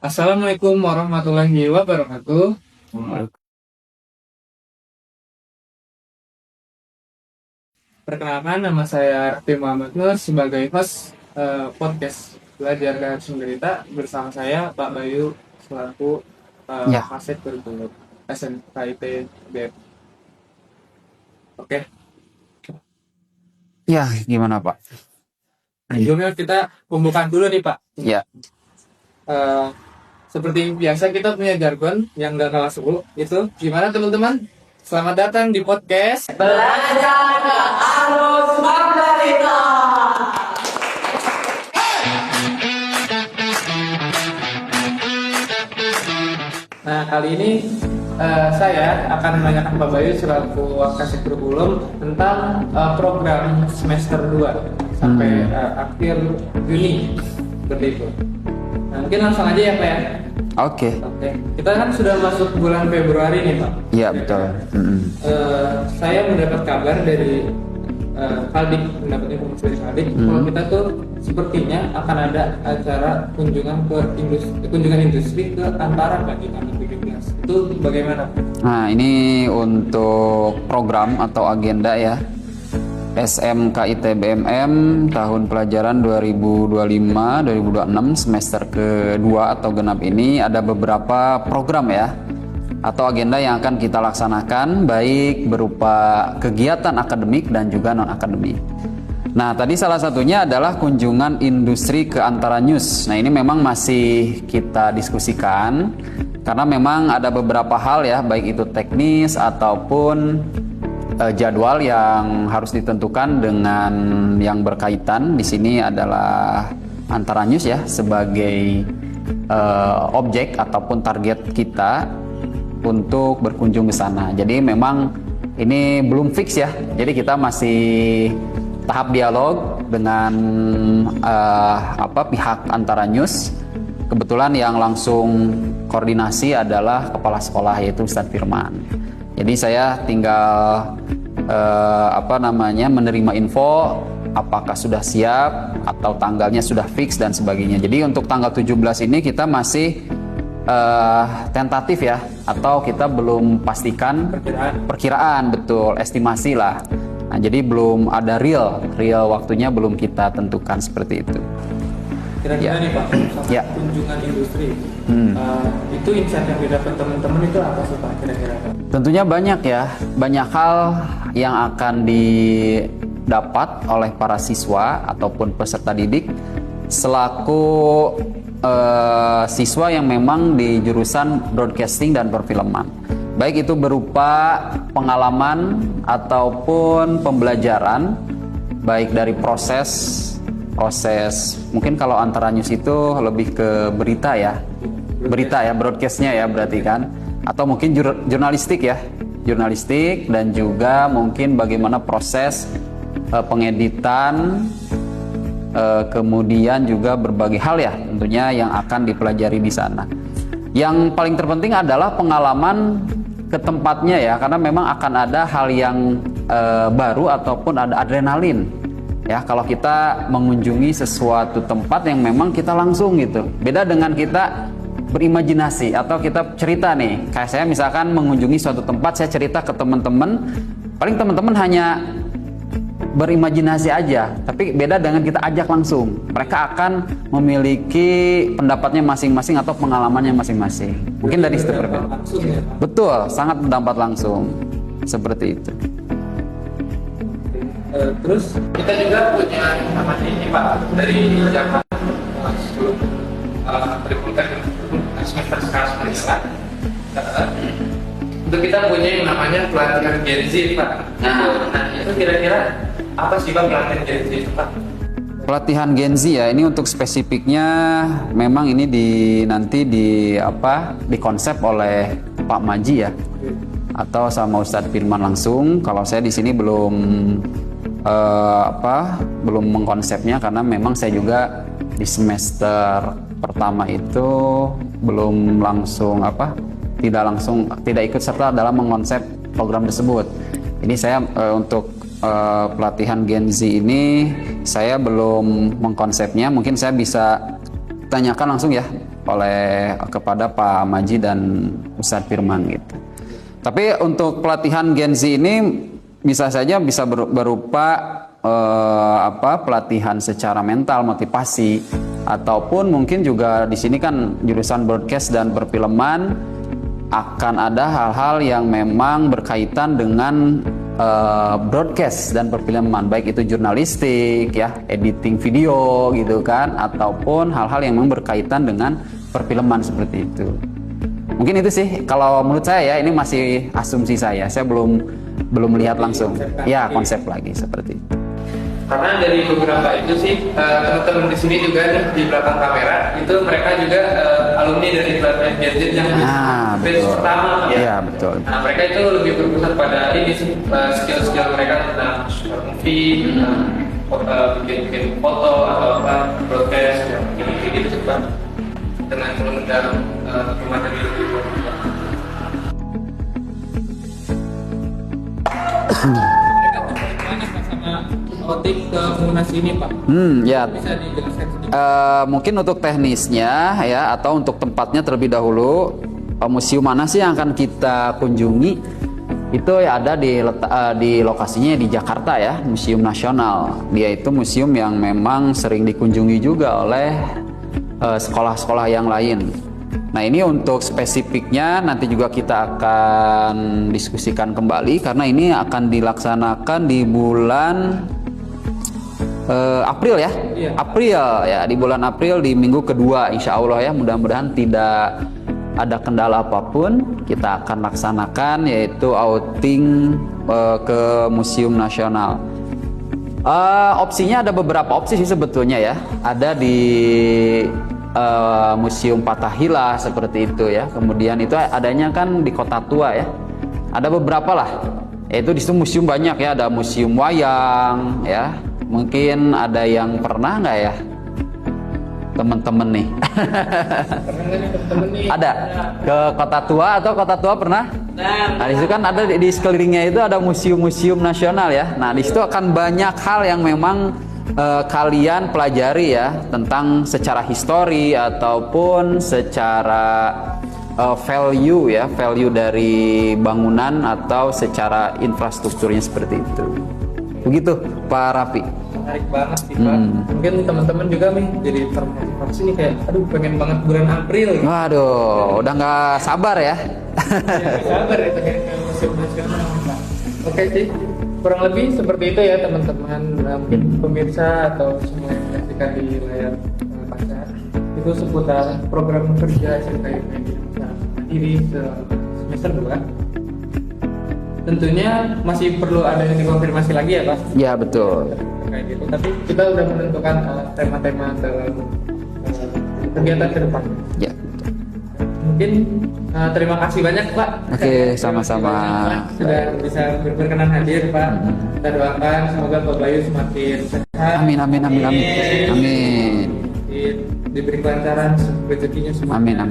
Assalamualaikum warahmatullahi wabarakatuh. Perkenalkan, nama saya Raffi Muhammad Nur sebagai host podcast Belajar dan Sumberita bersama saya Pak Bayu selaku Ya, Kasek Kurikulum SNKIT BEP. Oke, ya gimana Pak? sebelumnya kita pembukaan dulu nih Pak. Ya, Eh, Seperti biasa kita punya jargon yang gak kalah seru. Itu gimana teman-teman? Selamat datang di podcast. Nah, kali ini saya akan menanyakan Pak Bayu selaku Kasih Kurikulum tentang program semester 2 sampai akhir Juni seperti itu. Nah, mungkin langsung aja ya Pak ya. oke. Oke, kita kan sudah masuk bulan Februari nih Pak. Ya betul. Saya mendapat kabar dari Kaldik, mendapat informasi dari Kaldik kalau kita tuh sepertinya akan ada acara kunjungan industri ke Antara Pak di tanggal 17. Itu bagaimana? Nah ini untuk program atau agenda ya SMKIT BMM tahun pelajaran 2025-2026 semester kedua atau genap ini ada beberapa program ya atau agenda yang akan kita laksanakan baik berupa kegiatan akademik dan juga non-akademik. Nah tadi salah satunya adalah kunjungan industri ke Antara News. Nah ini memang masih kita diskusikan karena memang ada beberapa hal ya baik itu teknis ataupun jadwal yang harus ditentukan dengan yang berkaitan. Di sini adalah Antara News ya sebagai objek ataupun target kita untuk berkunjung ke sana. Jadi memang ini belum fix ya. Jadi kita masih tahap dialog dengan pihak Antara News. Kebetulan yang langsung koordinasi adalah kepala sekolah yaitu Ustadz Firman. Jadi saya tinggal menerima info apakah sudah siap atau tanggalnya sudah fix dan sebagainya. Jadi untuk tanggal 17 ini kita masih tentatif ya atau kita belum pastikan perkiraan betul estimasi lah. Nah, jadi belum ada real waktunya belum kita tentukan seperti itu. Kira-kira nih Pak, Ya. kunjungan industri itu insight yang didapat teman-teman itu apa sih Pak kira-kira? Tentunya banyak ya, banyak hal yang akan didapat oleh para siswa ataupun peserta didik selaku siswa yang memang di jurusan broadcasting dan perfilman. Baik itu berupa pengalaman ataupun pembelajaran, baik dari proses mungkin kalau Antara News itu lebih ke berita ya broadcastnya ya berarti kan, atau mungkin jurnalistik dan juga mungkin bagaimana proses pengeditan, kemudian juga berbagai hal ya tentunya yang akan dipelajari di sana. Yang paling terpenting adalah pengalaman ke tempatnya ya, karena memang akan ada hal yang baru ataupun ada adrenalin ya kalau kita mengunjungi sesuatu tempat yang memang kita langsung gitu. Beda dengan kita berimajinasi atau kita cerita nih, kayak saya misalkan mengunjungi suatu tempat, saya cerita ke teman-teman, paling teman-teman hanya berimajinasi aja, tapi beda dengan kita ajak langsung. Mereka akan memiliki pendapatnya masing-masing atau pengalamannya masing-masing. Mungkin dari situ berbeda. Ya? Betul, sangat berdampak langsung. Seperti itu. Terus kita juga punya namanya ini Pak dari zaman sebelum kurikulum semester sekarang berjalan. Untuk kita punya yang namanya pelatihan Gen Z Pak. Nah itu kira-kira apa sih Pak pelatihan Gen Z itu Pak? Pelatihan Gen Z ya, ini untuk spesifiknya memang ini nanti di konsep oleh Pak Maji ya, atau sama Ustadz Firman langsung. Kalau saya di sini belum mengkonsepnya karena memang saya juga di semester pertama itu belum langsung tidak ikut serta dalam mengkonsep program tersebut. Ini saya untuk pelatihan Gen Z ini saya belum mengkonsepnya. Mungkin saya bisa tanyakan langsung ya kepada Pak Maji dan Ustadz Firman gitu. Tapi untuk pelatihan Gen Z ini bisa saja bisa berupa pelatihan secara mental, motivasi, ataupun mungkin juga di sini kan jurusan broadcast dan perfilman akan ada hal-hal yang memang berkaitan dengan broadcast dan perfilman, baik itu jurnalistik ya, editing video gitu kan, ataupun hal-hal yang memang berkaitan dengan perfilman seperti itu. Mungkin itu sih kalau menurut saya ya, ini masih asumsi saya belum melihat langsung ya konsep lagi seperti itu. Karena dari beberapa itu sih teman-teman di sini juga nih di belakang kamera itu mereka juga alumni dari pelatihan Gen Z yang batch pertama ya. Iya betul. Nah mereka itu lebih berpusat pada ini sih skill-skill mereka tentang short movie, bikin foto atau apa broadcast yang gitu sih Pak. Dengan mengundang materi lebih banyak. Outing ke Munas ini Pak. Ya. Bisa dijelaskan sedikit? Mungkin untuk teknisnya ya, atau untuk tempatnya terlebih dahulu, museum mana sih yang akan kita kunjungi? Itu ya ada di lokasinya di Jakarta ya, Museum Nasional. Dia itu museum yang memang sering dikunjungi juga oleh sekolah-sekolah yang lain. Nah ini untuk spesifiknya nanti juga kita akan diskusikan kembali, karena ini akan dilaksanakan di bulan April ya. Iya. April ya, di bulan April di minggu kedua insya Allah ya, mudah-mudahan tidak ada kendala apapun. Kita akan laksanakan yaitu outing ke Museum Nasional. Opsinya ada beberapa opsi sih sebetulnya ya. Ada di Museum Fathahillah seperti itu ya. Kemudian itu adanya kan di Kota Tua ya. Ada beberapa lah. Yaitu di situ museum banyak ya. Ada museum wayang ya. Mungkin ada yang pernah nggak ya teman-teman nih? Ada ke Kota Tua atau Kota Tua pernah? Nah di situ kan ada di sekelilingnya itu ada museum-museum nasional ya. Nah di situ akan banyak hal yang memang kalian pelajari ya, tentang secara histori ataupun secara value ya, value dari bangunan atau secara infrastrukturnya seperti itu. Begitu Pak Raffi. Menarik banget sih Pak. Mungkin teman-teman juga nih jadi termotivasi nih kayak, aduh pengen banget bulan April. Gitu. Waduh, udah nggak sabar ya. Sabar ya pengen ke Museum Nasional Pak. Oke sih, kurang lebih seperti itu ya teman-teman. Mungkin pemirsa atau semua yang menyaksikan di layar kaca itu seputar program kerja SMKIP Mandiri semester 2. Tentunya masih perlu ada yang dikonfirmasi lagi ya Pak? Ya betul. Kayak gitu. Tapi kita udah menentukan tema-tema dalam kegiatan ke depan. Ya. Mungkin terima kasih banyak Pak. Oke, sama-sama. Sudah bisa berkenan hadir Pak. Kita doakan semoga Pak Bayu semakin sehat. Amin. Diberi kelancaran rezekinya semua. Amin.